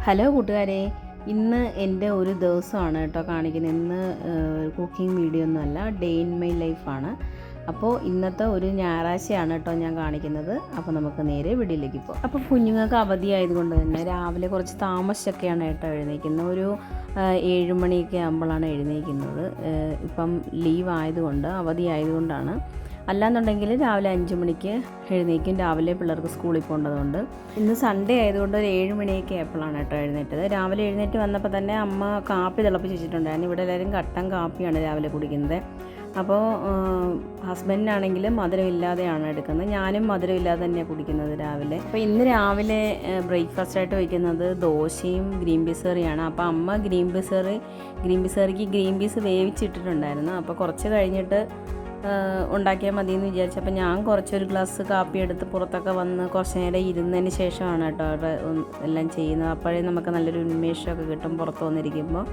Hello കൂട്ടുകാരെ, ഇന്ന് എൻ്റെ ഒരു ദിവസമാണ് കേട്ടോ കാണിക്കുന്നത്. ഇന്ന് കുക്കിംഗ് വീഡിയോ ഒന്നുമല്ല, ഡേ ഇൻ മൈ ലൈഫാണ്. അപ്പോൾ ഇന്നത്തെ ഒരു ഞായറാഴ്ചയാണ് കേട്ടോ ഞാൻ കാണിക്കുന്നത്. അപ്പോൾ നമുക്ക് നേരെ വീഡിയോയിലേക്ക് പോകാം. അപ്പോൾ കുഞ്ഞുങ്ങൾക്ക് അവധി ആയതുകൊണ്ട് തന്നെ രാവിലെ കുറച്ച് താമസിച്ചൊക്കെയാണ് കേട്ടോ എഴുന്നേൽക്കുന്നത്. ഒരു 7 മണിയൊക്കെ ആകുമ്പോഴാണ് എഴുന്നേൽക്കുന്നത്. ഇപ്പം ലീവ് ആയതുകൊണ്ട്, അവധി ആയതുകൊണ്ടാണ്. അല്ലാന്നുണ്ടെങ്കിൽ രാവിലെ 5 മണിക്ക് എഴുന്നേൽക്കും. രാവിലെ പിള്ളേർക്ക് സ്കൂളിൽ പോകേണ്ടതുകൊണ്ട്. ഇന്ന് സൺഡേ ആയതുകൊണ്ട് ഒരു 7 മണിയൊക്കെ ആയപ്പോഴാണ് കേട്ടോ എഴുന്നേറ്റത്. രാവിലെ എഴുന്നേറ്റ് വന്നപ്പോൾ തന്നെ അമ്മ കാപ്പി തിളപ്പിച്ച് വെച്ചിട്ടുണ്ടായിരുന്നു. ഇവിടെ എല്ലാവരും കട്ടൻ കാപ്പിയാണ് രാവിലെ കുടിക്കുന്നത്. അപ്പോൾ ഹസ്ബൻഡിനാണെങ്കിൽ മധുരമില്ലാതെയാണ് എടുക്കുന്നത്. ഞാനും മധുരമില്ലാതെ തന്നെയാണ് കുടിക്കുന്നത് രാവിലെ. അപ്പോൾ ഇന്ന് രാവിലെ ബ്രേക്ക്ഫാസ്റ്റായിട്ട് വയ്ക്കുന്നത് ദോശയും ഗ്രീൻ പീസ് കറിയാണ്. അപ്പോൾ അമ്മ ഗ്രീൻ പീസ് കറിക്ക് ഗ്രീൻ പീസ് വേവിച്ചിട്ടിട്ടുണ്ടായിരുന്നു. അപ്പോൾ കുറച്ച് കഴിഞ്ഞിട്ട് ഉണ്ടാക്കിയാൽ മതി എന്ന് വിചാരിച്ചപ്പോൾ ഞാൻ കുറച്ചൊരു ഗ്ലാസ് കാപ്പി എടുത്ത് പുറത്തൊക്കെ വന്ന് കുറച്ച് നേരം ഇരുന്നതിന് ശേഷമാണ് കേട്ടോ അവിടെ എല്ലാം ചെയ്യുന്നത്. അപ്പോഴേ നമുക്ക് നല്ലൊരു ഉന്മേഷമൊക്കെ കിട്ടും പുറത്ത് വന്നിരിക്കുമ്പോൾ.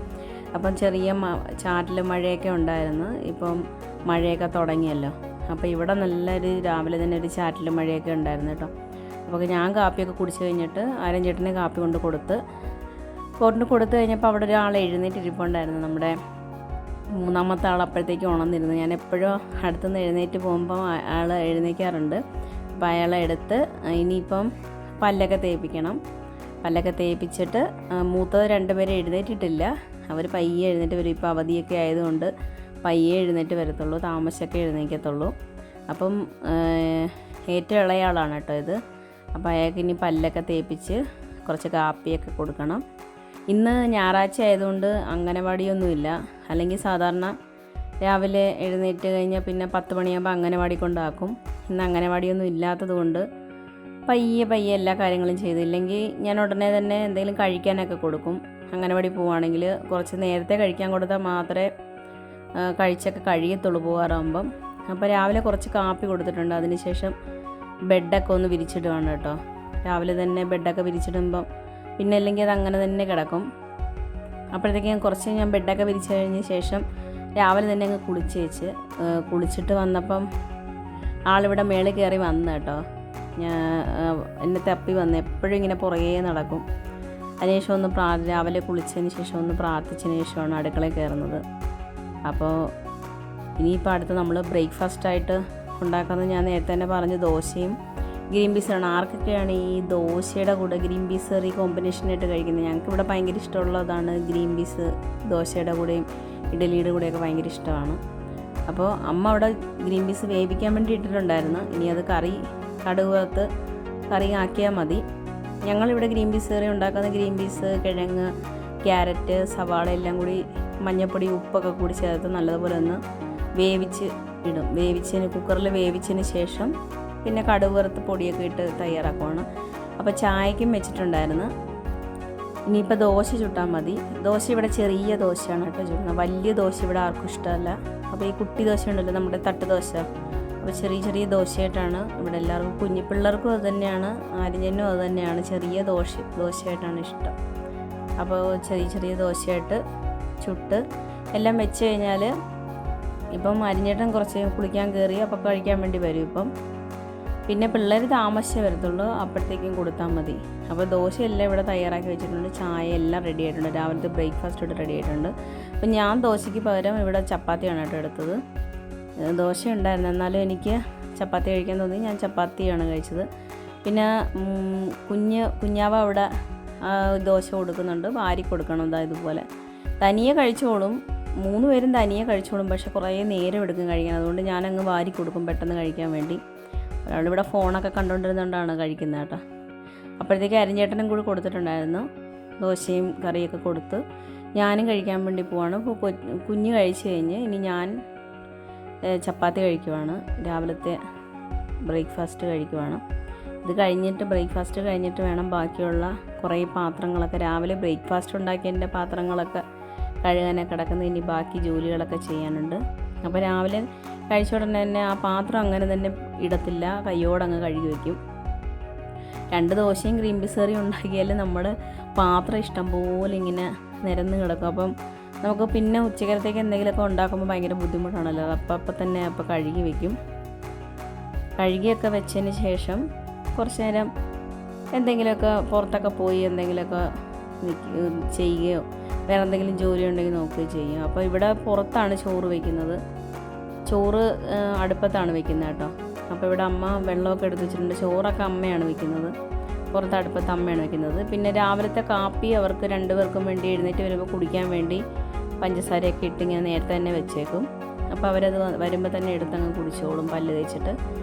അപ്പം ചെറിയ ചാറ്റൽ മഴയൊക്കെ ഉണ്ടായിരുന്നു. ഇപ്പം മഴയൊക്കെ തുടങ്ങിയല്ലോ. അപ്പോൾ ഇവിടെ നല്ലൊരു രാവിലെ തന്നെ ഒരു ചാറ്റൽ മഴയൊക്കെ ഉണ്ടായിരുന്നു കേട്ടോ. അപ്പോൾ ഞാൻ കാപ്പിയൊക്കെ കുടിച്ച് കഴിഞ്ഞിട്ട് ആരഞ്ചേട്ടന് കാപ്പി കൊണ്ട് കൊടുത്ത് കഴിഞ്ഞപ്പോൾ അവിടെ ഒരാൾ എഴുന്നേറ്റിരിപ്പുണ്ടായിരുന്നു. നമ്മുടെ 3ാമത്തെ ആൾ അപ്പോഴത്തേക്ക് ഉണർന്നിരുന്നു. ഞാൻ എപ്പോഴും അടുത്തുനിന്ന് എഴുന്നേറ്റ് പോകുമ്പോൾ ആൾ എഴുന്നേൽക്കാറുണ്ട്. അപ്പോൾ അയാളെ എടുത്ത് ഇനിയിപ്പം പല്ലൊക്കെ തേപ്പിക്കണം. പല്ലൊക്കെ തേപ്പിച്ചിട്ട് മൂത്തത് 2 പേരെ എഴുന്നേറ്റിട്ടില്ല. അവർ പയ്യെ എഴുന്നേറ്റ് വരും. ഇപ്പോൾ അവധിയൊക്കെ ആയതുകൊണ്ട് പയ്യെ എഴുന്നേറ്റ് വരത്തുള്ളൂ, താമസിച്ചൊക്കെ എഴുന്നേൽക്കത്തുള്ളൂ. അപ്പം ഏറ്റവും ഇളയാളാണ് കേട്ടോ ഇത്. അപ്പോൾ അയാൾക്ക് ഇനി പല്ലൊക്കെ തേപ്പിച്ച് കുറച്ച് കാപ്പിയൊക്കെ കൊടുക്കണം. ഇന്ന് ഞായറാഴ്ച ആയതുകൊണ്ട് അംഗനവാടിയൊന്നുമില്ല. അല്ലെങ്കിൽ സാധാരണ രാവിലെ എഴുന്നേറ്റ് കഴിഞ്ഞാൽ പിന്നെ 10 മണിയാകുമ്പോൾ അംഗനവാടി കൊണ്ടാക്കും. ഇന്ന് അംഗനവാടിയൊന്നും ഇല്ലാത്തത് കൊണ്ട് പയ്യെ എല്ലാ കാര്യങ്ങളും ചെയ്തില്ലെങ്കിൽ ഞാൻ ഉടനെ തന്നെ എന്തെങ്കിലും കഴിക്കാനൊക്കെ കൊടുക്കും. അംഗനവാടി പോവുകയാണെങ്കിൽ കുറച്ച് നേരത്തെ കഴിക്കാൻ കൊടുത്താൽ മാത്രമേ കഴിച്ചൊക്കെ കഴിയത്തുള്ളൂ പോകാറാകുമ്പം. അപ്പോൾ രാവിലെ കുറച്ച് കാപ്പി കൊടുത്തിട്ടുണ്ട്. അതിനുശേഷം ബെഡൊക്കെ ഒന്ന് വിരിച്ചിടുകയാണ് കേട്ടോ. രാവിലെ തന്നെ ബെഡൊക്കെ വിരിച്ചിടുമ്പം പിന്നെ അല്ലെങ്കിൽ അത് അങ്ങനെ തന്നെ കിടക്കും. അപ്പോഴത്തേക്ക് ഞാൻ ബെഡൊക്കെ വിരിച്ച് കഴിഞ്ഞ ശേഷം രാവിലെ തന്നെ അങ്ങ് കുളിച്ചിട്ട് വന്നപ്പം ആളിവിടെ മേളിൽ കയറി വന്നു കേട്ടോ. എന്നെ തപ്പി വന്ന് എപ്പോഴും ഇങ്ങനെ പുറകെ നടക്കും. അതിനുശേഷം രാവിലെ കുളിച്ചതിന് ശേഷം ഒന്ന് പ്രാർത്ഥിച്ചതിന് ശേഷമാണ് അടുക്കളയിൽ കയറുന്നത്. അപ്പോൾ ഇനിയിപ്പോൾ അടുത്ത് നമ്മൾ ബ്രേക്ക്ഫാസ്റ്റായിട്ട് ഉണ്ടാക്കുന്നത് ഞാൻ നേരത്തെ തന്നെ പറഞ്ഞു, ദോശയും ഗ്രീൻ പീസാണ്. ആർക്കൊക്കെയാണ് ഈ ദോശയുടെ കൂടെ ഗ്രീൻ പീസ് കറി കോമ്പിനേഷനായിട്ട് കഴിക്കുന്നത്? ഞങ്ങൾക്കിവിടെ ഭയങ്കര ഇഷ്ടമുള്ളതാണ് ഗ്രീൻ പീസ്. ദോശയുടെ കൂടെയും ഇഡലിയുടെ കൂടെയൊക്കെ ഭയങ്കര ഇഷ്ടമാണ്. അപ്പോൾ അമ്മ അവിടെ ഗ്രീൻ പീസ് വേവിക്കാൻ വേണ്ടി ഇട്ടിട്ടുണ്ടായിരുന്നു. ഇനി അത് കടുകത്ത് കറി ആക്കിയാൽ മതി. ഞങ്ങളിവിടെ ഗ്രീൻ പീസ് കറി ഉണ്ടാക്കുന്ന ഗ്രീൻ പീസ്, കിഴങ്ങ്, ക്യാരറ്റ്, സവാള എല്ലാം കൂടി മഞ്ഞൾപ്പൊടി ഉപ്പൊക്കെ കൂടി ചേർത്ത് നല്ലതുപോലെ ഒന്ന് കുക്കറിൽ വേവിച്ചതിന് ശേഷം പിന്നെ കടുക് വറുത്ത് പൊടിയൊക്കെ ഇട്ട് തയ്യാറാക്കുവാണ്. അപ്പോൾ ചായക്കും വെച്ചിട്ടുണ്ടായിരുന്നു. ഇനിയിപ്പോൾ ദോശ ചുട്ടാൽ മതി. ദോശ ഇവിടെ ചെറിയ ദോശയാണ് കേട്ടോ ചുടുന്നത്. വലിയ ദോശ ഇവിടെ ആർക്കും ഇഷ്ടമല്ല. അപ്പോൾ ഈ കുട്ടി ദോശ ഉണ്ടല്ലോ, നമ്മുടെ തട്ട് ദോശ, അപ്പോൾ ചെറിയ ദോശയായിട്ടാണ് ഇവിടെ എല്ലാവർക്കും. കുഞ്ഞു പിള്ളേർക്കും അത് തന്നെയാണ്, ആര്യനും അത് തന്നെയാണ്. ചെറിയ ദോശയായിട്ടാണ് ഇഷ്ടം. അപ്പോൾ ചെറിയ ദോശയായിട്ട് ചുട്ട് എല്ലാം വെച്ച് കഴിഞ്ഞാൽ ഇപ്പം അരിഞ്ഞേട്ടൻ കുറച്ച് കുളിക്കാൻ കയറി, അപ്പോൾ കഴിക്കാൻ വേണ്ടി വരും. ഇപ്പം പിന്നെ പിള്ളേർ താമസിച്ചേ വരത്തുള്ളൂ, അപ്പോഴത്തേക്കും കൊടുത്താൽ മതി. അപ്പോൾ ദോശയെല്ലാം ഇവിടെ തയ്യാറാക്കി വെച്ചിട്ടുണ്ട്. ചായ എല്ലാം റെഡി ആയിട്ടുണ്ട്. രാവിലത്തെ ബ്രേക്ക്ഫാസ്റ്റ് ഇവിടെ റെഡി ആയിട്ടുണ്ട്. അപ്പം ഞാൻ ദോശയ്ക്ക് പകരം ഇവിടെ ചപ്പാത്തിയാണ് കേട്ടോ എടുത്തത്. ദോശ ഉണ്ടായിരുന്നു, എന്നാലും എനിക്ക് ചപ്പാത്തി കഴിക്കാൻ തോന്നി. ഞാൻ ചപ്പാത്തിയാണ് കഴിച്ചത്. പിന്നെ കുഞ്ഞാവ അവിടെ ദോശ കൊടുക്കുന്നുണ്ട്, വാരി കൊടുക്കണം. ഇതുപോലെ തനിയെ കഴിച്ചോളും. 3 പേരും തനിയെ കഴിച്ചോളും. പക്ഷെ കുറേ നേരം എടുക്കും കഴിക്കാൻ. അതുകൊണ്ട് ഞാനങ്ങ് വാരി കൊടുക്കും പെട്ടെന്ന് കഴിക്കാൻ വേണ്ടി. ഒരാളിവിടെ ഫോണൊക്കെ കണ്ടുകൊണ്ടിരുന്നുകൊണ്ടാണ് കഴിക്കുന്നത് കേട്ടോ. അപ്പോഴത്തേക്ക് അരിഞ്ഞേട്ടനും കൂടി കൊടുത്തിട്ടുണ്ടായിരുന്നു. ദോശയും കറിയൊക്കെ കൊടുത്ത് ഞാനും കഴിക്കാൻ വേണ്ടി പോവാണ്. ഇപ്പോൾ കുഞ്ഞ് കഴിച്ച് കഴിഞ്ഞ് ഇനി ഞാൻ ചപ്പാത്തി കഴിക്കുവാണ്. രാവിലത്തെ ബ്രേക്ക്ഫാസ്റ്റ് കഴിക്കുവാണ്. ഇത് കഴിഞ്ഞിട്ട് ബ്രേക്ക്ഫാസ്റ്റ് കഴിഞ്ഞിട്ട് വേണം ബാക്കിയുള്ള കുറേ പാത്രങ്ങളൊക്കെ, രാവിലെ ബ്രേക്ക്ഫാസ്റ്റ് ഉണ്ടാക്കിയതിൻ്റെ പാത്രങ്ങളൊക്കെ കഴുകാനൊക്കെ കിടക്കുന്നത്. ഇനി ബാക്കി ജോലികളൊക്കെ ചെയ്യാനുണ്ട്. അപ്പോൾ രാവിലെ കഴിച്ച ഉടനെ തന്നെ ആ പാത്രം അങ്ങനെ തന്നെ ഇടത്തില്ല, കയ്യോടങ്ങ് കഴുകി വയ്ക്കും. 2 ദോശയും ഗ്രീൻ പീസ് കറിയും ഉണ്ടാക്കിയാൽ നമ്മുടെ പാത്രം ഇഷ്ടം പോലെ ഇങ്ങനെ നിരന്ന് കിടക്കും. അപ്പം നമുക്ക് പിന്നെ ഉച്ചക്കലത്തേക്ക് എന്തെങ്കിലുമൊക്കെ ഉണ്ടാക്കുമ്പോൾ ഭയങ്കര ബുദ്ധിമുട്ടാണല്ലോ. അപ്പം തന്നെ കഴുകി വയ്ക്കും. കഴുകിയൊക്കെ വെച്ചതിന് ശേഷം കുറച്ച് നേരം എന്തെങ്കിലുമൊക്കെ പുറത്തൊക്കെ പോയി എന്തെങ്കിലുമൊക്കെ ചെയ്യുകയോ വേറെ എന്തെങ്കിലും ജോലി ഉണ്ടെങ്കിൽ നോക്കുകയോ ചെയ്യും. അപ്പോൾ ഇവിടെ പുറത്താണ് ചോറ് വയ്ക്കുന്നത്. ചോറ് അടുപ്പത്താണ് വെക്കുന്നത് കേട്ടോ. അപ്പോൾ ഇവിടെ അമ്മ വെള്ളമൊക്കെ എടുത്ത് വെച്ചിട്ടുണ്ട്. ചോറൊക്കെ അമ്മയാണ് വെക്കുന്നത്, പുറത്ത് അടുപ്പത്ത് അമ്മയാണ് വെക്കുന്നത്. പിന്നെ രാവിലത്തെ കാപ്പി അവർക്ക് 2 പേർക്കും വേണ്ടി എഴുന്നേറ്റ് വരുമ്പോൾ കുടിക്കാൻ വേണ്ടി പഞ്ചസാരയൊക്കെ ഇട്ട് ഇങ്ങനെ നേരത്തെ തന്നെ വെച്ചേക്കും. അപ്പോൾ അവരത് വരുമ്പോൾ തന്നെ എടുത്തങ്ങ് കുടിച്ചോളും പല്ല് തേച്ചിട്ട്.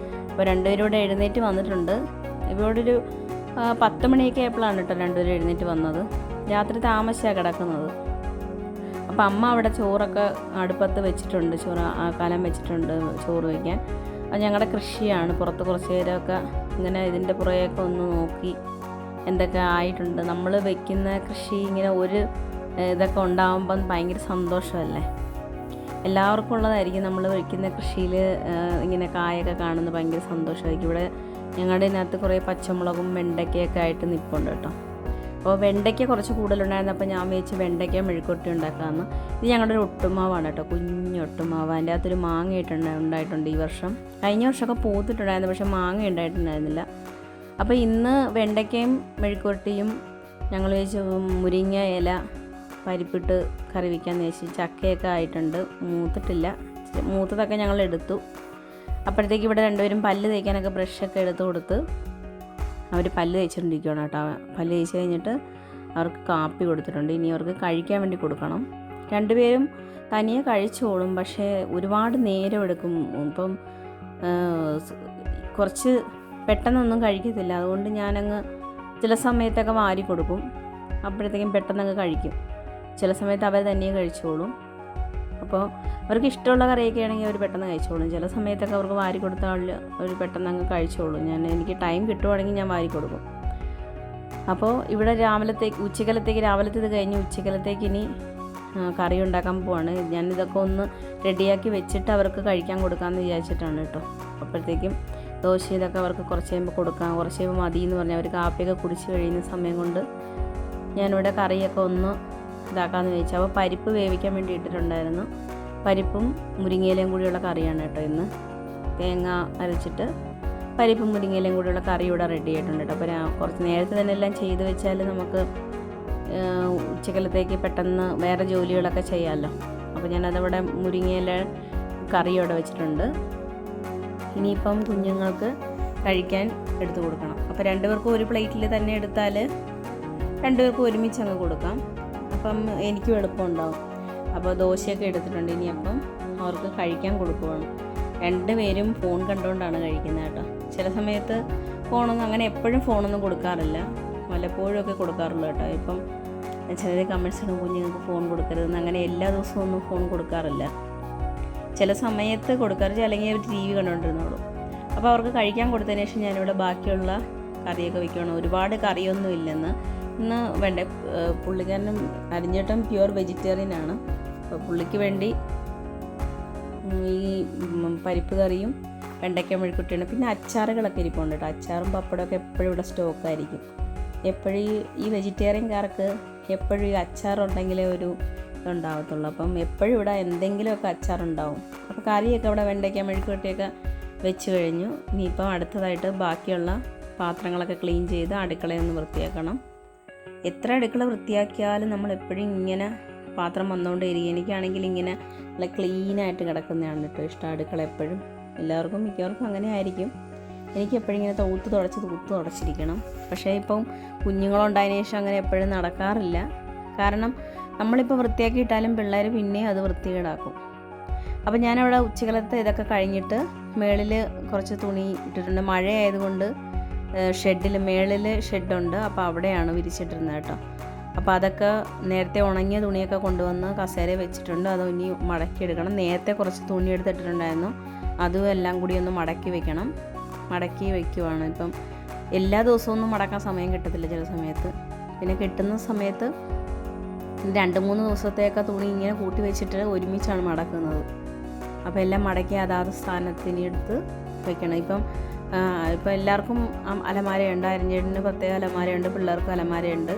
അപ്പോൾ 2 പേരും ഇവിടെ എഴുന്നേറ്റ് വന്നിട്ടുണ്ട്. ഇവിടെ ഒരു 10 മണിയൊക്കെ ആയപ്പോഴാണ് കേട്ടോ 2 പേരും എഴുന്നേറ്റ് വന്നത്. രാത്രി താമസിച്ചാണ് കിടക്കുന്നത്. അപ്പോൾ അമ്മ അവിടെ ചോറൊക്കെ അടുപ്പത്ത് വെച്ചിട്ടുണ്ട്, കലം വെച്ചിട്ടുണ്ട് ചോറ് വയ്ക്കാൻ. അത് ഞങ്ങളുടെ കൃഷിയാണ്. പുറത്ത് കുറച്ച് നേരമൊക്കെ ഇങ്ങനെ ഇതിൻ്റെ പുറകെയൊക്കെ ഒന്ന് നോക്കി എന്തൊക്കെ ആയിട്ടുണ്ട്. നമ്മൾ വെക്കുന്ന കൃഷി ഇങ്ങനെ ഒരു ഇതൊക്കെ ഉണ്ടാകുമ്പം ഭയങ്കര സന്തോഷമല്ലേ. എല്ലാവർക്കും ഉള്ളതായിരിക്കും. നമ്മൾ വയ്ക്കുന്ന കൃഷിയിൽ ഇങ്ങനെ കായൊക്കെ കാണുന്നത് ഭയങ്കര സന്തോഷമായിരിക്കും. ഇവിടെ ഞങ്ങളുടെ ഇതിനകത്ത് കുറേ പച്ചമുളകും വെണ്ടയ്ക്കയൊക്കെ ആയിട്ട് നിൽപ്പുണ്ട് കേട്ടോ. അപ്പോൾ വെണ്ടയ്ക്ക കുറച്ച് കൂടുതലുണ്ടായിരുന്നു. അപ്പോൾ ഞാൻ വെച്ച് വെണ്ടയ്ക്ക മെഴുക്കുവരട്ടി ഉണ്ടാക്കാമെന്ന്. ഇത് ഞങ്ങളുടെ ഒരു ഒട്ടുമാവാണ് കേട്ടോ, കുഞ്ഞ് ഒട്ടുമാവ്. അതിൻ്റെ അകത്തൊരു മാങ്ങ ഉണ്ടായിട്ടുണ്ട് ഈ വർഷം. കഴിഞ്ഞ വർഷമൊക്കെ പൂത്തിട്ടുണ്ടായിരുന്നു, പക്ഷേ മാങ്ങ ഉണ്ടായിട്ടുണ്ടായിരുന്നില്ല. അപ്പോൾ ഇന്ന് വെണ്ടയ്ക്കയും മെഴുക്കുവരട്ടിയും ഞങ്ങൾ വെച്ച് മുരിങ്ങ ഇല പരിപ്പിട്ട് കറി വയ്ക്കാമെന്ന് വെച്ച്. ചക്കയൊക്കെ ആയിട്ടുണ്ട്, മൂത്തിട്ടില്ല. മൂത്തതൊക്കെ ഞങ്ങൾ എടുത്തു. അപ്പോഴത്തേക്ക് ഇവിടെ 2 പേരും പല്ല് തേക്കാനൊക്കെ ബ്രഷൊക്കെ എടുത്ത് കൊടുത്ത് അവർ പല്ല് തേച്ചിട്ടുണ്ടിരിക്കുകയാണ് കേട്ടോ. പല്ല് തേച്ച് കഴിഞ്ഞിട്ട് അവർക്ക് കാപ്പി കൊടുത്തിട്ടുണ്ട്. ഇനി അവർക്ക് കഴിക്കാൻ വേണ്ടി കൊടുക്കണം. 2 പേരും തനിയെ കഴിച്ചോളും, പക്ഷേ ഒരുപാട് നേരം എടുക്കും. ഇപ്പം കുറച്ച് പെട്ടെന്നൊന്നും കഴിക്കത്തില്ല. അതുകൊണ്ട് ഞാനങ്ങ് ചില സമയത്തൊക്കെ വാരി കൊടുക്കും. അപ്പോഴത്തേക്കും പെട്ടെന്നങ്ങ് കഴിക്കും. ചില സമയത്ത് അവർ തനിയെ കഴിച്ചോളും. അപ്പോൾ അവർക്ക് ഇഷ്ടമുള്ള കറിയൊക്കെ ആണെങ്കിൽ അവർ പെട്ടെന്ന് കഴിച്ചോളും. ചില സമയത്തൊക്കെ അവർക്ക് വാരി കൊടുത്താൽ അവർ പെട്ടെന്ന് അങ്ങ് കഴിച്ചോളും. എനിക്ക് ടൈം കിട്ടുവാണെങ്കിൽ ഞാൻ വാരി കൊടുക്കും. അപ്പോൾ ഇവിടെ ഉച്ചക്കലത്തേക്ക് രാവിലത്തേത് കഴിഞ്ഞ് ഉച്ചക്കലത്തേക്ക് ഇനി കറി ഉണ്ടാക്കാൻ പോവാണ്. ഞാനിതൊക്കെ ഒന്ന് റെഡിയാക്കി വെച്ചിട്ട് അവർക്ക് കഴിക്കാൻ കൊടുക്കാമെന്ന് വിചാരിച്ചിട്ടാണ് കേട്ടോ. അപ്പോഴത്തേക്കും ദോശ ഇതൊക്കെ അവർക്ക് കുറച്ച് കഴിയുമ്പോൾ കൊടുക്കാം. കുറച്ച് കഴിയുമ്പോൾ മതി എന്ന് പറഞ്ഞാൽ അവർ കാപ്പിയൊക്കെ കുടിച്ച് കഴിയുന്ന സമയം കൊണ്ട് ഞാനിവിടെ കറിയൊക്കെ ഒന്ന് ഇതാക്കാമെന്ന് ചോദിച്ചാൽ. അപ്പോൾ പരിപ്പ് വേവിക്കാൻ വേണ്ടി ഇട്ടിട്ടുണ്ടായിരുന്നു. പരിപ്പും മുരിങ്ങയിലയും കൂടിയുള്ള കറിയാണ് കേട്ടോ ഇന്ന്. തേങ്ങ അരച്ചിട്ട് പരിപ്പും മുരിങ്ങയിലയും കൂടിയുള്ള കറി ഇവിടെ റെഡി ആയിട്ടുണ്ട് കേട്ടോ. അപ്പോൾ കുറച്ച് നേരത്തെ തന്നെ എല്ലാം ചെയ്ത് വെച്ചാൽ നമുക്ക് ഉച്ചക്കലത്തേക്ക് പെട്ടെന്ന് വേറെ ജോലികളൊക്കെ ചെയ്യാമല്ലോ. അപ്പോൾ ഞാനതവിടെ മുരിങ്ങയില കറി ഇവിടെ വെച്ചിട്ടുണ്ട്. ഇനിയിപ്പം കുഞ്ഞുങ്ങൾക്ക് കഴിക്കാൻ എടുത്ത് കൊടുക്കണം. അപ്പോൾ 2 പേർക്കും ഒരു പ്ലേറ്റിൽ തന്നെ എടുത്താൽ 2 പേർക്കും ഒരുമിച്ച് അങ്ങ് കൊടുക്കാം. അപ്പം എനിക്കും എളുപ്പമുണ്ടാവും. അപ്പോൾ ദോശയൊക്കെ എടുത്തിട്ടുണ്ട്. ഇനിയപ്പം അവർക്ക് കഴിക്കാൻ കൊടുക്കുവാണ്. 2 പേരും ഫോൺ കണ്ടുകൊണ്ടാണ് കഴിക്കുന്നത് കേട്ടോ. ചില സമയത്ത് ഫോണൊന്നും അങ്ങനെ എപ്പോഴും ഫോണൊന്നും കൊടുക്കാറില്ല, വല്ലപ്പോഴും ഒക്കെ കൊടുക്കാറുള്ളൂ കേട്ടോ. ഇപ്പം ചിലർ കമൻസ് ഇടും കുഞ്ഞുങ്ങൾക്ക് ഫോൺ കൊടുക്കരുതെന്ന്. അങ്ങനെ എല്ലാ ദിവസവും ഒന്നും ഫോൺ കൊടുക്കാറില്ല. ചില സമയത്ത് കൊടുക്കാറ്, അല്ലെങ്കിൽ അവർ TV കണ്ടുകൊണ്ടിരുന്നോളൂ. അപ്പോൾ അവർക്ക് കഴിക്കാൻ കൊടുത്തതിന് ശേഷം ഞാനിവിടെ ബാക്കിയുള്ള കറിയൊക്കെ വയ്ക്കണം. ഒരുപാട് കറിയൊന്നും ഇല്ലെന്ന്. ഇന്ന് വേണ്ട, പുള്ളിക്കാരനും അരിഞ്ഞേട്ടൻ പ്യുവർ വെജിറ്റേറിയനാണ്. അപ്പോൾ പുള്ളിക്ക് വേണ്ടി ഈ പരിപ്പ് കറിയും വെണ്ടയ്ക്ക മെഴുക്കുവരട്ടിയാണ്. പിന്നെ അച്ചാറുകളൊക്കെ ഇരിപ്പുണ്ട് കേട്ടോ. അച്ചാറും പപ്പടമൊക്കെ എപ്പോഴും ഇവിടെ സ്റ്റോക്കായിരിക്കും. എപ്പോഴും ഈ വെജിറ്റേറിയൻകാർക്ക് എപ്പോഴും ഈ അച്ചാറുണ്ടെങ്കിലേ ഒരു ഇതുണ്ടാവത്തുള്ളൂ. അപ്പം എപ്പോഴും ഇവിടെ എന്തെങ്കിലുമൊക്കെ അച്ചാറുണ്ടാവും. അപ്പോൾ കറിയൊക്കെ ഇവിടെ വെണ്ടയ്ക്ക മെഴുക്കുവരട്ടിയൊക്കെ വെച്ച് കഴിഞ്ഞു. ഇനിയിപ്പം അടുത്തതായിട്ട് ബാക്കിയുള്ള പാത്രങ്ങളൊക്കെ ക്ലീൻ ചെയ്ത് അടുക്കളയൊന്ന് വൃത്തിയാക്കണം. എത്ര അടുക്കള വൃത്തിയാക്കിയാലും നമ്മൾ എപ്പോഴും ഇങ്ങനെ പാത്രം വന്നുകൊണ്ടേയിരിക്കും. എനിക്കാണെങ്കിൽ ഇങ്ങനെ നല്ല ക്ലീനായിട്ട് കിടക്കുന്നതാണ് കേട്ടോ ഇഷ്ടം അടുക്കള എപ്പോഴും. എല്ലാവർക്കും മിക്കവർക്കും അങ്ങനെ ആയിരിക്കും. എനിക്ക് എപ്പോഴും ഇങ്ങനെ തൂത്ത് തുടച്ചിരിക്കണം. പക്ഷേ ഇപ്പം കുഞ്ഞുങ്ങളുണ്ടായതിനു ശേഷം അങ്ങനെ എപ്പോഴും നടക്കാറില്ല. കാരണം നമ്മളിപ്പോൾ വൃത്തിയാക്കിയിട്ടാലും പിള്ളേർ പിന്നെയും അത് വൃത്തികേടാക്കും. അപ്പോൾ ഞാനവിടെ ഉച്ചക്കലത്തെ ഇതൊക്കെ കഴിഞ്ഞിട്ട് മേളിൽ കുറച്ച് തുണി ഇട്ടിട്ടുണ്ട്. മഴയായതുകൊണ്ട് മേളിൽ ഷെഡുണ്ട്. അപ്പോൾ അവിടെയാണ് വിരിച്ചിട്ടിരുന്നത് കേട്ടോ. അപ്പോൾ അതൊക്കെ നേരത്തെ ഉണങ്ങിയ തുണിയൊക്കെ കൊണ്ടുവന്ന് കസേര വെച്ചിട്ടുണ്ട്. അത് ഇനി മടക്കിയെടുക്കണം. നേരത്തെ കുറച്ച് തുണി എടുത്തിട്ടുണ്ടായിരുന്നു, അതും എല്ലാം കൂടി ഒന്ന് മടക്കി വയ്ക്കുവാണ്. ഇപ്പം എല്ലാ ദിവസവും ഒന്നും മടക്കാൻ സമയം കിട്ടത്തില്ല ചില സമയത്ത്. പിന്നെ കിട്ടുന്ന സമയത്ത് 2-3 ദിവസത്തേക്ക് തുണി ഇങ്ങനെ കൂട്ടി വെച്ചിട്ട് ഒരുമിച്ചാണ് മടക്കുന്നത്. അപ്പോൾ എല്ലാം മടക്കി അതാത് സ്ഥാനത്തിന് എടുത്ത് വെക്കണം. ഇപ്പം എല്ലാവർക്കും അലമാരയുണ്ട്. അരിഞ്ഞേടിന് പ്രത്യേക അലമാരയുണ്ട്, പിള്ളേർക്ക് അലമാരയുണ്ട്.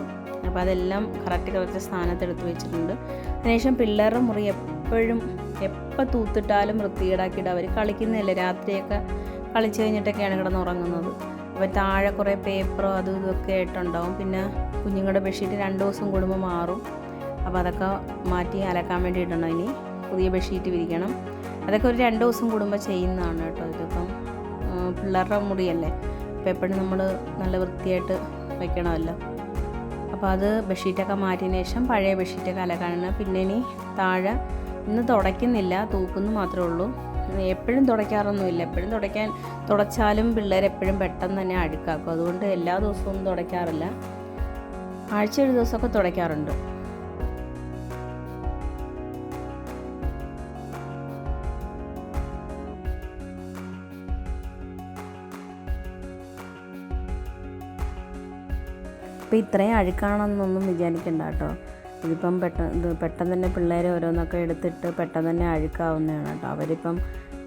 അപ്പോൾ അതെല്ലാം കറക്റ്റ് സ്ഥാനത്തെടുത്ത് വെച്ചിട്ടുണ്ട്. അതിനുശേഷം പിള്ളേരുടെ മുറി എപ്പോൾ തൂത്തിട്ടാലും വൃത്തികേടാക്കിയിട്ട് അവർ കളിക്കുന്നതല്ലേ, രാത്രിയൊക്കെ കളിച്ച് കഴിഞ്ഞിട്ടൊക്കെയാണ് കിടന്നുറങ്ങുന്നത്. അപ്പോൾ താഴെ കുറേ പേപ്പറോ അതും ഇതൊക്കെ ആയിട്ടുണ്ടാവും. പിന്നെ കുഞ്ഞുങ്ങളുടെ ബെഡ്ഷീറ്റ് 2 ദിവസം കൂടുമ്പോൾ മാറും. അപ്പോൾ അതൊക്കെ മാറ്റി അലക്കാൻ വേണ്ടിയിട്ടുണ്ടോ ഇനി പുതിയ ബെഡ്ഷീറ്റ് വിരിക്കണം. അതൊക്കെ ഒരു 2 ദിവസം കൂടുമ്പോൾ ചെയ്യുന്നതാണ് കേട്ടോ. ഇതിപ്പം പിള്ളേരുടെ മുറിയല്ലേ, അപ്പോൾ എപ്പോഴും നമ്മൾ നല്ല വൃത്തിയായിട്ട് വെക്കണമല്ലോ. അപ്പോൾ അത് ബെഡ്ഷീറ്റൊക്കെ മാറ്റിയതിന് ശേഷം പഴയ ബെഡ്ഷീറ്റൊക്കെ അലക്കാനാണ്. പിന്നെ ഇനി താഴെ ഇന്ന് തുടയ്ക്കുന്നില്ല, തൂക്കുന്നു മാത്രമേ ഉള്ളൂ. എപ്പോഴും തുടയ്ക്കാറൊന്നുമില്ല. എപ്പോഴും തുടച്ചാലും പിള്ളേരെപ്പോഴും പെട്ടെന്ന് തന്നെ അഴുക്കാക്കും. അതുകൊണ്ട് എല്ലാ ദിവസവും തുടയ്ക്കാറില്ല, ആഴ്ച ഒരു ദിവസമൊക്കെ തുടയ്ക്കാറുണ്ട്. അപ്പോൾ ഇത്രയും അഴുക്കാണെന്നൊന്നും വിചാരിക്കണ്ട കേട്ടോ. ഇതിപ്പം പെട്ടെന്ന് തന്നെ പിള്ളേർ ഓരോന്നൊക്കെ എടുത്തിട്ട് പെട്ടെന്ന് തന്നെ അഴുക്കാവുന്നതാണ് കേട്ടോ. അവരിപ്പം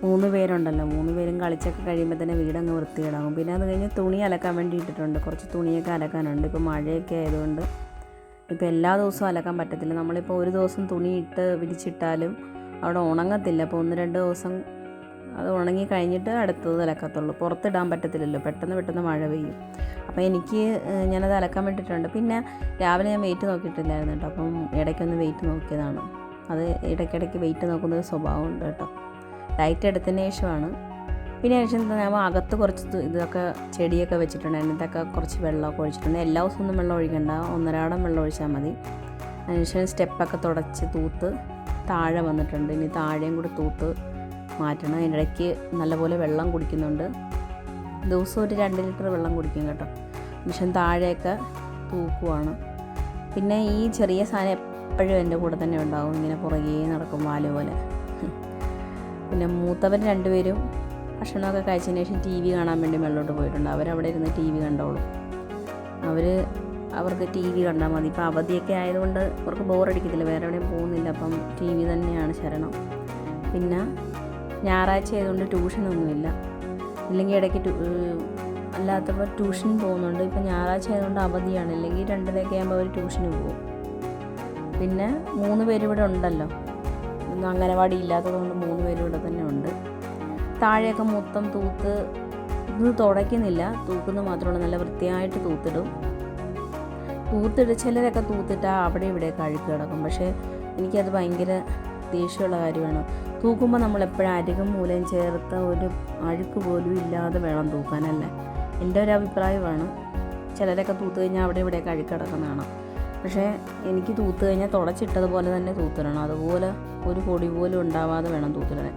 3 പേരുണ്ടല്ലോ, 3 പേരും കളിച്ചൊക്കെ കഴിയുമ്പോൾ തന്നെ വീടങ്ങ് വൃത്തിയിടാകും. പിന്നെ അത് കഴിഞ്ഞ് തുണി അലക്കാൻ വേണ്ടി ഇട്ടിട്ടുണ്ട്, കുറച്ച് തുണിയൊക്കെ അലക്കാനുണ്ട്. ഇപ്പോൾ മഴയൊക്കെ ആയതുകൊണ്ട് ഇപ്പോൾ എല്ലാ ദിവസവും അലക്കാൻ പറ്റത്തില്ല. നമ്മളിപ്പോൾ ഒരു ദിവസം തുണി ഇട്ട് വിരിച്ചിട്ടാലും അവിടെ ഉണങ്ങത്തില്ല. അപ്പോൾ 1-2 ദിവസം അത് ഉണങ്ങി കഴിഞ്ഞിട്ട് അടുത്തത് അലക്കത്തുള്ളൂ. പുറത്തിടാൻ പറ്റത്തില്ലല്ലോ, പെട്ടെന്ന് മഴ പെയ്യും. അപ്പോൾ ഞാനത് അലക്കാൻ വേണ്ടിയിട്ടുണ്ട്. പിന്നെ രാവിലെ ഞാൻ വെയിറ്റ് നോക്കിയിട്ടില്ലായിരുന്നു കേട്ടോ. അപ്പം ഇടയ്ക്കൊന്ന് വെയിറ്റ് നോക്കിയതാണ്. അത് ഇടയ്ക്കിടയ്ക്ക് വെയിറ്റ് നോക്കുന്നത് സ്വഭാവമുണ്ട് കേട്ടോ. ഡയറ്റ് എടുത്തതിന് ശേഷമാണ്. പിന്നെ ഞാൻ അകത്ത് കുറച്ച് ഇതൊക്കെ ചെടിയൊക്കെ വെച്ചിട്ടുണ്ടായിരുന്നു. ഇതൊക്കെ കുറച്ച് വെള്ളമൊക്കെ ഒഴിച്ചിട്ടുണ്ട്. എല്ലാ ദിവസവും ഒന്നും വെള്ളം ഒഴിക്കണ്ട, 1.5 വെള്ളം ഒഴിച്ചാൽ മതി. അതിനുശേഷം സ്റ്റെപ്പൊക്കെ തുടച്ച് തൂത്ത് താഴെ വന്നിട്ടുണ്ട്. ഇനി താഴെയും കൂടി തൂത്ത് മാറ്റണം. അതിനിടയ്ക്ക് നല്ലപോലെ വെള്ളം കുടിക്കുന്നുണ്ട്. ദിവസം ഒരു 2 ലിറ്റർ വെള്ളം കുടിക്കും കേട്ടോ. അതിനുശേഷം താഴെയൊക്കെ തൂക്കുവാണ്. പിന്നെ ഈ ചെറിയ സാധനം എപ്പോഴും എൻ്റെ കൂടെ തന്നെ ഉണ്ടാവും, ഇങ്ങനെ പുറകെ നടക്കും വാല് പോലെ. പിന്നെ മൂത്തവർ 2 പേരും ഭക്ഷണമൊക്കെ കഴിച്ചതിന് ശേഷം TV കാണാൻ വേണ്ടി മേളിലോട്ട് പോയിട്ടുണ്ട്. അവരവിടെ ഇരുന്ന് TV കണ്ടോളും. അവർക്ക് TV കണ്ടാൽ മതി. ഇപ്പോൾ അവധിയൊക്കെ ആയതുകൊണ്ട് അവർക്ക് ബോറടിക്കത്തില്ല, വേറെ എവിടെയും പോകുന്നില്ല. അപ്പം TV തന്നെയാണ് ശരണം. പിന്നെ ഞായറാഴ്ച ആയതുകൊണ്ട് ട്യൂഷനൊന്നുമില്ല. ഇല്ലെങ്കിൽ ഇടയ്ക്ക് അല്ലാത്തപ്പോൾ ട്യൂഷൻ പോകുന്നുണ്ട്. ഇപ്പോൾ ഞായറാഴ്ച ആയതുകൊണ്ട് അവധിയാണ്. ഇല്ലെങ്കിൽ 2:30 ആകുമ്പോൾ അവർ ട്യൂഷന് പോകും. പിന്നെ 3 പേര് ഇവിടെ ഉണ്ടല്ലോ, ഒന്നും അംഗനവാടി ഇല്ലാത്തതുകൊണ്ട് 3 പേരും ഇവിടെ തന്നെ ഉണ്ട്. താഴെയൊക്കെ മൊത്തം തൂത്ത് ഇത് തുടയ്ക്കുന്നില്ല, തൂക്കുന്നത് മാത്രമല്ല, നല്ല വൃത്തിയായിട്ട് തൂത്തിടും. ചിലരൊക്കെ തൂത്തിട്ടാൽ അവിടെ ഇവിടെയൊക്കെ അഴുക്ക് കിടക്കും. പക്ഷേ എനിക്കത് ഭയങ്കര ദേഷ്യമുള്ള കാര്യമാണ്. തൂക്കുമ്പോൾ നമ്മളെപ്പോഴും അരികും മൂലയും ചേർത്ത് ഒരു അഴുക്ക് പോലും ഇല്ലാതെ വേണം തൂക്കാനല്ലേ, എൻ്റെ ഒരു അഭിപ്രായമാണ്. ചിലരൊക്കെ തൂത്ത് കഴിഞ്ഞാൽ അവിടെ ഇവിടെയൊക്കെ അഴുക്ക് കിടക്കുന്നതാണ്. പക്ഷേ എനിക്ക് തൂത്ത് കഴിഞ്ഞാൽ തുടച്ചിട്ടതുപോലെ തന്നെ തൂത്തിടണം. അതുപോലെ ഒരു പൊടി പോലും ഉണ്ടാവാതെ വേണം തൂത്തിടാൻ.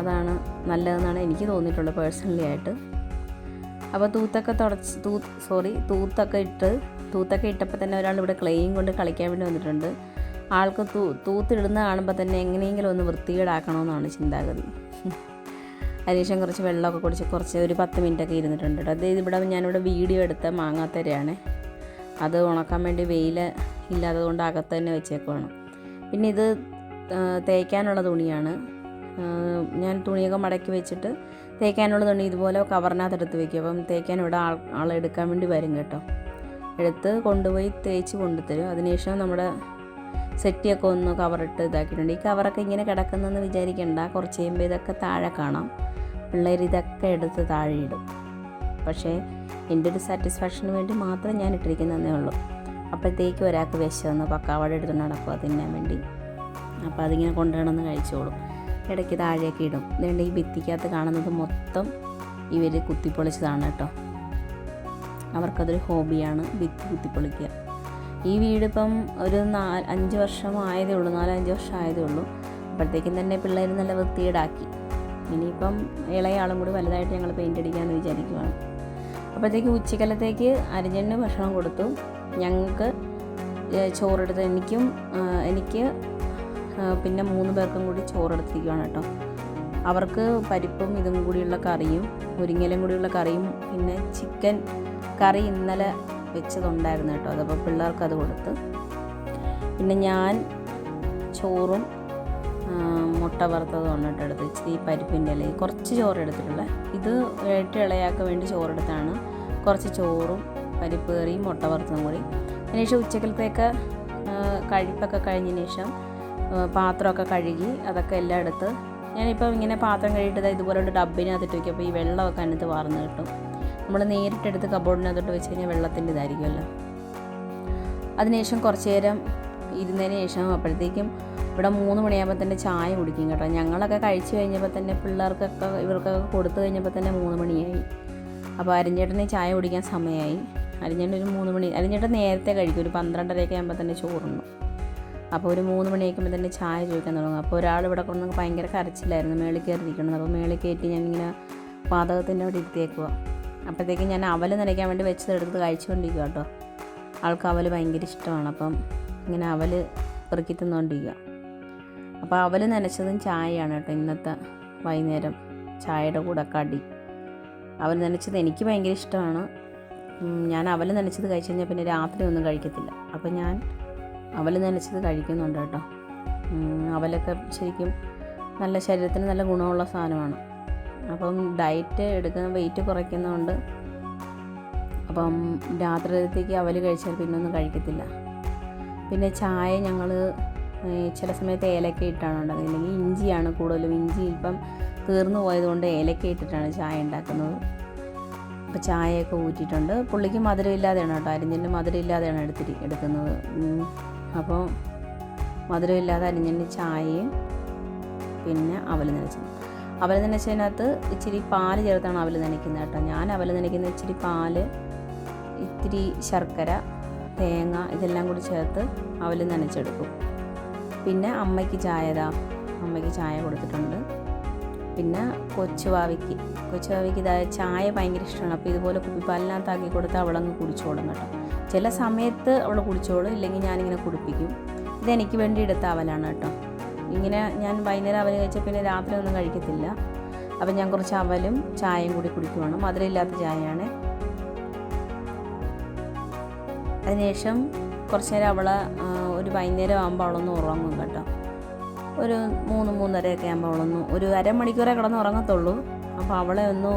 അതാണ് നല്ലതെന്നാണ് എനിക്ക് തോന്നിയിട്ടുള്ളത് പേഴ്സണലി ആയിട്ട്. അപ്പോൾ തൂത്തൊക്കെ ഇട്ടപ്പോൾ തന്നെ ഒരാൾ ഇവിടെ ക്ലേയും കൊണ്ട് കളിക്കാൻ വേണ്ടി വന്നിട്ടുണ്ട്. ആൾക്ക് തൂത്തിടുന്ന കാണുമ്പോൾ തന്നെ എങ്ങനെയെങ്കിലും ഒന്ന് വൃത്തികേടാക്കണമെന്നാണ് ചിന്താഗതി. അതിനുശേഷം കുറച്ച് വെള്ളമൊക്കെ കുടിച്ച് ഒരു 10 മിനിറ്റൊക്കെ ഇരുന്നിട്ടുണ്ട് കേട്ടോ. അത് ഞാനിവിടെ വീഡിയോ എടുത്ത മാങ്ങാത്തരയാണ്. അത് ഉണക്കാൻ വേണ്ടി വെയിൽ ഇല്ലാത്തതുകൊണ്ട് അകത്ത് തന്നെ വെച്ചേക്കുവാണ്. പിന്നെ ഇത് തേക്കാനുള്ള തുണിയാണ്. ഞാൻ തുണിയൊക്കെ മടക്കി വെച്ചിട്ട് തേക്കാനുള്ള തുണി ഇതുപോലെ കവറിനകത്ത് എടുത്ത് വയ്ക്കും. അപ്പം തേക്കാൻ ഇവിടെ ആളെടുക്കാൻ വേണ്ടി വരും കേട്ടോ. എടുത്ത് കൊണ്ടുപോയി തേച്ച് കൊണ്ടുതരും. അതിനുശേഷം നമ്മുടെ സെറ്റിയൊക്കെ ഒന്ന് കവറിട്ട് ഇതാക്കിയിട്ടുണ്ട്. ഈ കവറൊക്കെ ഇങ്ങനെ കിടക്കുന്നതെന്ന് വിചാരിക്കേണ്ട, കുറച്ച് കഴിയുമ്പോൾ ഇതൊക്കെ താഴെ കാണാം. പിള്ളേർ ഇതൊക്കെ എടുത്ത് താഴെ ഇടും. പക്ഷേ എൻ്റെ ഒരു സാറ്റിസ്ഫാക്ഷന് വേണ്ടി മാത്രം ഞാൻ ഇട്ടിരിക്കുന്നതേ ഉള്ളൂ. അപ്പോഴത്തേക്ക് ഒരാൾക്ക് വിശന്ന് പക്കാവട എടുത്തുകൊണ്ട് നടക്കുക തിന്നാൻ വേണ്ടി. അപ്പോൾ അതിങ്ങനെ കൊണ്ടുവന്ന് കഴിച്ചോളും. ഇടയ്ക്ക് താഴെയൊക്കെ ഇടും. അതുകൊണ്ട് ഈ ഭിത്തിക്കകത്ത് കാണുന്നത് മൊത്തം ഇവർ കുത്തിപ്പൊളിച്ചതാണ് കേട്ടോ. അവർക്കതൊരു ഹോബിയാണ് ഭിത്തി കുത്തിപ്പൊളിക്കുക. ഈ വീടിപ്പം ഒരു 4-5 വർഷം ആയതേ ഉള്ളൂ, 4-5 വർഷം ആയതേ ഉള്ളൂ. അപ്പോഴത്തേക്കും തന്നെ പിള്ളേർ നല്ല വൃത്തികേടാക്കി. ഇനിയിപ്പം ഇളയാളും കൂടി വലുതായിട്ട് ഞങ്ങൾ പെയിൻ്റ് അടിക്കാമെന്ന് വിചാരിക്കുകയാണ്. അപ്പോഴത്തേക്ക് ഉച്ചക്കലത്തേക്ക് അരിജന് ഭക്ഷണം കൊടുത്തു. ഞങ്ങൾക്ക് ചോറെടുത്ത് എനിക്ക് പിന്നെ 3 പേർക്കും കൂടി ചോറെടുത്തിരിക്കുകയാണ് കേട്ടോ. അവർക്ക് പരിപ്പും ഇതും കൂടിയുള്ള കറിയും മുരിങ്ങയിലും കൂടിയുള്ള കറിയും പിന്നെ ചിക്കൻ കറി ഇന്നലെ വെച്ചതുണ്ടായിരുന്നു കേട്ടോ. അതപ്പോൾ പിള്ളേർക്കത് കൊടുത്ത്. പിന്നെ ഞാൻ ചോറും മുട്ട വറുത്തത് കൊണ്ടിട്ട് എടുത്ത് ഇച്ചിരി പരിപ്പിൻ്റെ ഇല കുറച്ച് ചോറ് എടുത്തിട്ടുള്ളത്. ഇത് ഇളയാൾക്ക് വേണ്ടി ചോറെടുത്താണ്. കുറച്ച് ചോറും പരിപ്പ് കറിയും മുട്ട വറുത്തതും കൂടി. അതിനുശേഷം ഉച്ചക്കലത്തേക്ക് കഴിപ്പൊക്കെ കഴിഞ്ഞതിന് ശേഷം പാത്രമൊക്കെ കഴുകി അതൊക്കെ എല്ലാം എടുത്ത് ഞാനിപ്പം ഇങ്ങനെ പാത്രം കഴുകിയിട്ട് ഇതുപോലെ ഒരു ഡബ്ബിനകത്തിട്ട് വയ്ക്കും. അപ്പോൾ ഈ വെള്ളമൊക്കെ അതിനകത്ത് വാർന്ന് കിട്ടും. നമ്മൾ നേരിട്ടെടുത്ത് കബോർഡിനകത്തോട്ട് വെച്ച് കഴിഞ്ഞാൽ വെള്ളത്തിൻ്റെ ഇതായിരിക്കുമല്ലോ. അതിനുശേഷം കുറച്ച് നേരം ഇരുന്നതിന് ശേഷം അപ്പോഴത്തേക്കും ഇവിടെ 3 മണിയാകുമ്പോൾ തന്നെ ചായ കുടിക്കും കേട്ടോ. ഞങ്ങളൊക്കെ കഴിച്ച് കഴിഞ്ഞപ്പോൾ തന്നെ പിള്ളേർക്കൊക്കെ ഇവർക്കൊക്കെ കൊടുത്തു കഴിഞ്ഞപ്പോൾ തന്നെ 3 മണിയായി. അപ്പോൾ അരിഞ്ഞേട്ടന് ചായ കുടിക്കാൻ സമയമായി. അരിഞ്ഞേട്ടൻ ഒരു 3 മണി, അരിഞ്ഞേട്ടൻ നേരത്തെ കഴിക്കും, ഒരു 12:30 ആകുമ്പോൾ തന്നെ ചോറുണ്ണു. അപ്പോൾ ഒരു 3 മണിയാകുമ്പോൾ തന്നെ ചായ ചോദിക്കാൻ തുടങ്ങും. അപ്പോൾ ഒരാൾ ഇവിടെ കൊണ്ട് ഭയങ്കര കരച്ചിലായിരുന്നു, മേളിൽ കയറിയിരിക്കണം. അപ്പോൾ മേളിൽ കയറ്റി ഞാനിങ്ങനെ പാതകത്തിൻ്റെ അവിടെ ഇരുത്തിയേക്കുക. അപ്പോഴത്തേക്കും ഞാൻ അവൽ നനയ്ക്കാൻ വേണ്ടി വെച്ചതെടുത്ത് കഴിച്ചുകൊണ്ടിരിക്കുക കേട്ടോ. ആൾക്ക് അവൽ ഭയങ്കര ഇഷ്ടമാണ്. അപ്പം ഇങ്ങനെ അവൽ പെറുക്കി തിന്നുകൊണ്ടിരിക്കുക. അപ്പോൾ അവൽ നനച്ചതും ചായയാണ് കേട്ടോ ഇന്നത്തെ വൈകുന്നേരം ചായയുടെ കൂടെ കടി. അവൽ നനച്ചത് എനിക്ക് ഭയങ്കര ഇഷ്ടമാണ്. ഞാൻ അവൽ നനച്ചത് കഴിച്ച് കഴിഞ്ഞാൽ പിന്നെ രാത്രി ഒന്നും കഴിക്കത്തില്ല. അപ്പോൾ ഞാൻ അവൽ നനച്ചത് കഴിക്കുന്നുണ്ട് കേട്ടോ. അവലൊക്കെ ശരിക്കും നല്ല ശരീരത്തിന് നല്ല ഗുണമുള്ള സാധനമാണ്. അപ്പം ഡയറ്റ് എടുക്കുന്ന വെയിറ്റ് കുറയ്ക്കുന്നതുകൊണ്ട് അപ്പം രാത്രിയിലത്തേക്ക് അവൽ കഴിച്ചാൽ പിന്നെ ഒന്നും കഴിക്കത്തില്ല. പിന്നെ ചായ ഞങ്ങൾ ചില സമയത്ത് ഏലക്ക ഇട്ടാണ് ഉണ്ടാക്കുന്നത്, ഇല്ലെങ്കിൽ ഇഞ്ചിയാണ് കൂടുതലും. ഇഞ്ചി ഇപ്പം തീർന്നു പോയതുകൊണ്ട് ഏലക്ക ഇട്ടിട്ടാണ് ചായ ഉണ്ടാക്കുന്നത്. അപ്പോൾ ചായയൊക്കെ ഊറ്റിയിട്ടുണ്ട്. പുള്ളിക്ക് മധുരമില്ലാതെയാണ് കേട്ടോ, അരിഞ്ഞിന് മധുരമില്ലാതെയാണ് എടുക്കുന്നത്. അപ്പോൾ മധുരമില്ലാതെ അരിഞ്ഞിന് ചായയും പിന്നെ അവൽ നനച്ചതിനകത്ത് ഇച്ചിരി പാല് ചേർത്താണ് അവൽ നനയ്ക്കുന്നത് കേട്ടോ. ഞാൻ അവൽ നനയ്ക്കുന്ന ഇച്ചിരി പാല്, ഇത്തിരി ശർക്കര, തേങ്ങ ഇതെല്ലാം കൂടി ചേർത്ത് അവൽ നനച്ചെടുക്കും. പിന്നെ അമ്മയ്ക്ക് ചായ കൊടുത്തിട്ടുണ്ട്. പിന്നെ കൊച്ചുവാവിക്ക് ചായ ഭയങ്കര ഇഷ്ടമാണ്. അപ്പോൾ ഇതുപോലെ കുപ്പിപ്പാലിനകത്താക്കി കൊടുത്താൽ അവളങ്ങ് കുടിച്ചോളും കേട്ടോ. ചില സമയത്ത് അവൾ കുടിച്ചോളും, ഇല്ലെങ്കിൽ ഞാനിങ്ങനെ കുടിപ്പിക്കും. ഇതെനിക്ക് വേണ്ടി എടുത്ത അവലാണ് കേട്ടോ. ഇങ്ങനെ ഞാൻ വൈകുന്നേരം അവൽ കഴിച്ചാൽ പിന്നെ രാത്രി ഒന്നും കഴിക്കത്തില്ല. അപ്പം ഞാൻ കുറച്ച് അവലും ചായയും കൂടി കുടിക്കുവാണ്. മധുരമില്ലാത്ത ചായയാണ്. അതിനുശേഷം കുറച്ച് നേരം അവളെ ഒരു വൈകുന്നേരം ആകുമ്പോൾ അവളൊന്ന് ഉറങ്ങും കേട്ടോ. ഒരു 3-3:30 ആകുമ്പോൾ ഒരു അരമണിക്കൂറേ കിടന്ന് ഉറങ്ങത്തുള്ളൂ. അപ്പോൾ അവളെ ഒന്ന്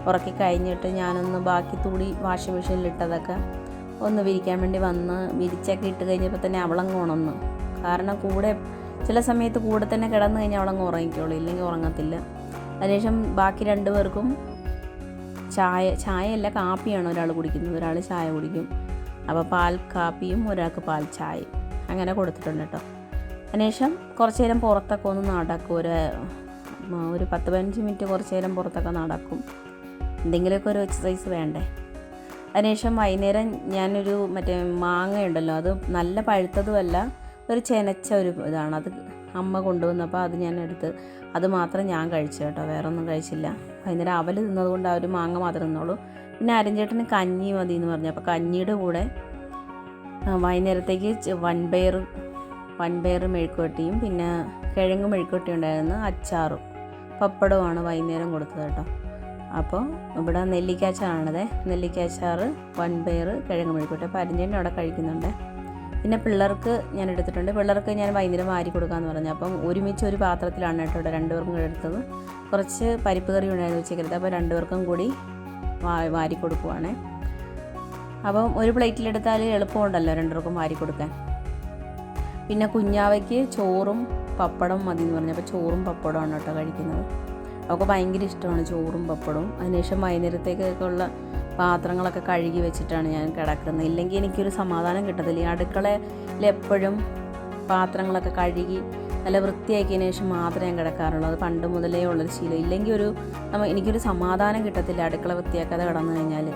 ഉറക്കി കഴിഞ്ഞിട്ട് ഞാനൊന്ന് ബാക്കി തുണി വാഷിംഗ് മെഷീനിലിട്ടതൊക്കെ ഒന്ന് വിരിക്കാൻ വേണ്ടി വന്ന് വിരിച്ചൊക്കെ ഇട്ട് കഴിഞ്ഞപ്പോൾ തന്നെ അവളങ്ങ് ഉണർന്നു. കാരണം ചില സമയത്ത് കൂടെ തന്നെ കിടന്നു കഴിഞ്ഞാൽ അവളങ്ങ് ഉറങ്ങിക്കോളൂ, ഇല്ലെങ്കിൽ ഉറങ്ങത്തില്ല. അതിനുശേഷം ബാക്കി 2 പേർക്കും ചായയല്ല കാപ്പിയാണ് ഒരാൾ കുടിക്കുന്നത്, ഒരാൾ ചായ കുടിക്കും. അപ്പോൾ പാൽ കാപ്പിയും ഒരാൾക്ക് പാൽ ചായയും അങ്ങനെ കൊടുത്തിട്ടുണ്ട് കേട്ടോ. അതിനുശേഷം കുറച്ച് നേരം പുറത്തൊക്കെ ഒന്ന് നടക്കും. ഒരു 10-15 മിനിറ്റ് കുറച്ച് നേരം പുറത്തൊക്കെ നടക്കും. എന്തെങ്കിലുമൊക്കെ ഒരു എക്സസൈസ് വേണ്ടേ. അതിനുശേഷം വൈകുന്നേരം ഞാനൊരു മാങ്ങയുണ്ടല്ലോ, അത് നല്ല പഴുത്തതുമല്ല, ഒരു ചെനച്ച ഒരു ഇതാണ്. അത് അമ്മ കൊണ്ടുവന്നപ്പോൾ അത് ഞാൻ എടുത്ത് അത് മാത്രം ഞാൻ കഴിച്ചു കേട്ടോ, വേറെ ഒന്നും കഴിച്ചില്ല. വൈകുന്നേരം അവൽ തിന്നതുകൊണ്ട് ആ ഒരു മാങ്ങ മാത്രം തിന്നോളൂ. പിന്നെ അരഞ്ചേട്ടന് കഞ്ഞി മതി എന്ന് പറഞ്ഞു. അപ്പോൾ കഞ്ഞിയുടെ കൂടെ വൈകുന്നേരത്തേക്ക് വൻപയർ മെഴുക്കുവരട്ടിയും പിന്നെ കിഴങ്ങ് മെഴുക്കുവരട്ടി ഉണ്ടായിരുന്നു, അച്ചാറും പപ്പടവുമാണ് വൈകുന്നേരം കൊടുത്തത് കേട്ടോ. അപ്പോൾ ഇവിടെ നെല്ലിക്കാച്ചാറാണത്, നെല്ലിക്കാച്ചാറ്, വൻപയർ, കിഴങ്ങ് മെഴുക്കുവരട്ടി. അപ്പോൾ അരഞ്ചേട്ടൻ അവിടെ കഴിക്കുന്നുണ്ട്. പിന്നെ പിള്ളേർക്ക് ഞാൻ എടുത്തിട്ടുണ്ട്. പിള്ളേർക്ക് ഞാൻ വൈകുന്നേരം വാരി കൊടുക്കാമെന്ന് പറഞ്ഞു. അപ്പം ഒരുമിച്ച് ഒരു പാത്രത്തിലാണ് കേട്ടോ ഇവിടെ 2 പേർക്കും കൂടെ എടുത്തത്. കുറച്ച് പരിപ്പ് കറി ഉണ്ടായിരുന്നു ഉച്ചക്കലത്ത്. അപ്പോൾ 2 പേർക്കും കൂടി വാരി കൊടുക്കുവാണേ. അപ്പം ഒരു പ്ലേറ്റിലെടുത്താൽ എളുപ്പമുണ്ടല്ലോ 2 പേർക്കും വാരി കൊടുക്കാൻ. പിന്നെ കുഞ്ഞാവയ്ക്ക് ചോറും പപ്പടം മതി എന്ന് പറഞ്ഞു. അപ്പോൾ ചോറും പപ്പടമാണ് കേട്ടോ കഴിക്കുന്നത്. അവൾക്ക് ഭയങ്കര ഇഷ്ടമാണ് ചോറും പപ്പടവും. അതിനുശേഷം വൈകുന്നേരത്തേക്കൊക്കെ ഉള്ള പാത്രങ്ങളൊക്കെ കഴുകി വെച്ചിട്ടാണ് ഞാൻ കിടക്കുന്നത്. ഇല്ലെങ്കിൽ എനിക്കൊരു സമാധാനം കിട്ടത്തില്ല. ഈ അടുക്കളയിൽ എപ്പോഴും പാത്രങ്ങളൊക്കെ കഴുകി നല്ല വൃത്തിയാക്കിയതിന് ശേഷം മാത്രമേ ഞാൻ കിടക്കാറുള്ളൂ. അത് പണ്ട് മുതലേ ഉള്ളൊരു ശീലം. ഇല്ലെങ്കിൽ എനിക്കൊരു സമാധാനം കിട്ടത്തില്ല അടുക്കള വൃത്തിയാക്കാതെ കിടന്നു കഴിഞ്ഞാൽ.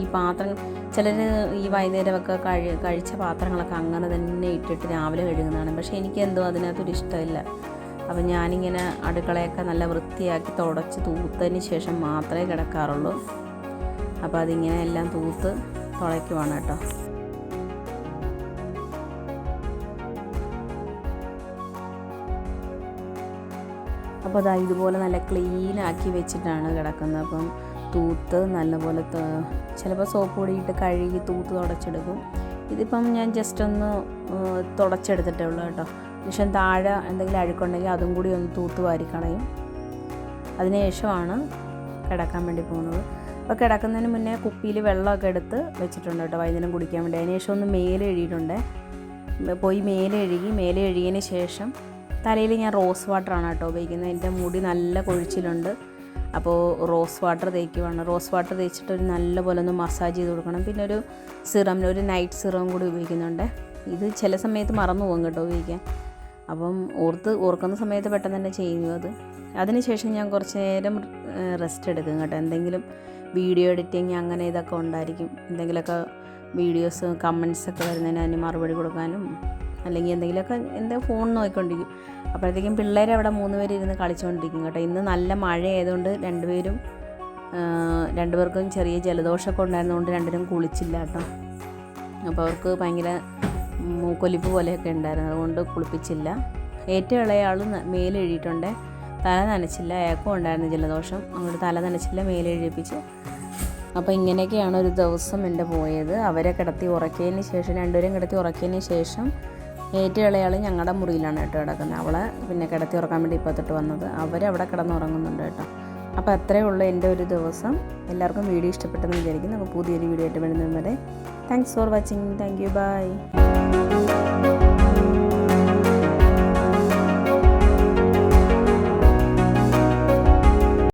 ഈ പാത്രം ചിലർ ഈ വൈകുന്നേരമൊക്കെ കഴിച്ച പാത്രങ്ങളൊക്കെ അങ്ങനെ തന്നെ ഇട്ടിട്ട് രാവിലെ കഴുകുന്നതാണ്. പക്ഷേ എനിക്കെന്തോ അതിനകത്തൊരു ഇഷ്ടമില്ല. അപ്പം ഞാനിങ്ങനെ അടുക്കളയൊക്കെ നല്ല വൃത്തിയാക്കി തുടച്ച് തൂത്തതിന് ശേഷം മാത്രമേ കിടക്കാറുള്ളൂ. അപ്പോൾ അതിങ്ങനെ എല്ലാം തൂത്ത് തുളയ്ക്കുവാണ് കേട്ടോ. അപ്പോൾ അതാ ഇതുപോലെ നല്ല ക്ലീനാക്കി വെച്ചിട്ടാണ് കിടക്കുന്നത്. അപ്പം തൂത്ത് നല്ലപോലെ ചിലപ്പോൾ സോപ്പ് പൊടിയിട്ട് കഴുകി തൂത്ത് തുടച്ചെടുക്കും. ഇതിപ്പം ഞാൻ ജസ്റ്റ് ഒന്ന് തുടച്ചെടുത്തിട്ടേ ഉള്ളൂ കേട്ടോ. ശേഷം താഴെ എന്തെങ്കിലും അഴുക്കുണ്ടെങ്കിൽ അതും കൂടി ഒന്ന് തൂത്ത് വാരിക്കളയും. അതിനുശേഷമാണ് കിടക്കാൻ വേണ്ടി പോകുന്നത്. അപ്പോൾ കിടക്കുന്നതിന് മുന്നേ കുപ്പിയിൽ വെള്ളമൊക്കെ എടുത്ത് വെച്ചിട്ടുണ്ട് കേട്ടോ, വൈകുന്നേരം കുടിക്കാൻ വേണ്ടി. അതിനുശേഷം ഒന്ന് മേലെ എഴുതിയിട്ടുണ്ട്. പോയി മേലെ എഴുകിയതിന് ശേഷം തലയിൽ ഞാൻ റോസ് വാട്ടറാണ് കേട്ടോ ഉപയോഗിക്കുന്നത്. എൻ്റെ മുടി നല്ല കൊഴിച്ചിലുണ്ട്. അപ്പോൾ റോസ് വാട്ടർ തേക്കുവാണ്. റോസ് വാട്ടർ തേച്ചിട്ട് ഒരു നല്ല പോലെ ഒന്ന് മസാജ് ചെയ്ത് കൊടുക്കണം. പിന്നെ ഒരു ഒരു നൈറ്റ് സിറം കൂടി ഉപയോഗിക്കുന്നുണ്ട്. ഇത് ചില സമയത്ത് മറന്നു പോകും കേട്ടോ ഉപയോഗിക്കാൻ. അപ്പം ഓർക്കുന്ന സമയത്ത് പെട്ടെന്ന് തന്നെ ചെയ്യുന്നു അത്. അതിനുശേഷം ഞാൻ കുറച്ച് നേരം റെസ്റ്റ് എടുക്കും കേട്ടോ. എന്തെങ്കിലും വീഡിയോ എഡിറ്റിങ് അങ്ങനെ ഇതൊക്കെ ഉണ്ടായിരിക്കും. എന്തെങ്കിലുമൊക്കെ വീഡിയോസ് കമൻസൊക്കെ വരുന്നതിന് അതിന് മറുപടി കൊടുക്കാനും, അല്ലെങ്കിൽ എന്തെങ്കിലുമൊക്കെ ഫോൺ നോക്കിക്കൊണ്ടിരിക്കും. അപ്പോഴത്തേക്കും പിള്ളേരെ അവിടെ 3 പേര് ഇരുന്ന് കളിച്ചുകൊണ്ടിരിക്കും കേട്ടോ. ഇന്ന് നല്ല മഴ ആയതുകൊണ്ട് രണ്ടുപേർക്കും ചെറിയ ജലദോഷമൊക്കെ ഉണ്ടായിരുന്നതുകൊണ്ട് രണ്ടുപേരും കുളിച്ചില്ല കേട്ടോ. അപ്പോൾ അവർക്ക് ഭയങ്കര മൂക്കൊലിപ്പ് പോലെയൊക്കെ ഉണ്ടായിരുന്നു, അതുകൊണ്ട് കുളിപ്പിച്ചില്ല. ഏറ്റവും ഇളയ ആൾ മേലെഴുതിയിട്ടുണ്ട്, തല നനച്ചില്ല. അയാൾക്കും ഉണ്ടായിരുന്നു ജലദോഷം, അങ്ങോട്ട് തല നനച്ചില്ല, മേലെഴുതിപ്പിച്ച്. അപ്പോൾ ഇങ്ങനെയൊക്കെയാണ് ഒരു ദിവസം എൻ്റെ പോയത്. അവരെ കിടത്തി ഉറക്കിയതിന് ശേഷം, രണ്ടുപേരും കിടത്തി ഉറക്കിയതിന് ശേഷം ഏറ്റവും ഇളയാൾ ഞങ്ങളുടെ മുറിയിലാണ് കേട്ടോ കിടക്കുന്നത്. അവളെ പിന്നെ കിടത്തി ഉറക്കാൻ വേണ്ടി ഇപ്പോൾ തൊട്ട് വന്നത്. അവരവിടെ കിടന്നുറങ്ങുന്നുണ്ട് കേട്ടോ. അപ്പോൾ അത്രയേ ഉള്ളൂ എൻ്റെ ഒരു ദിവസം. എല്ലാവർക്കും വീഡിയോ ഇഷ്ടപ്പെട്ടെന്ന് വിചാരിക്കുന്നു. അപ്പോൾ പുതിയൊരു വീഡിയോ ആയിട്ട് വരുന്നത് വരെ thanks for watching. Thank you. By.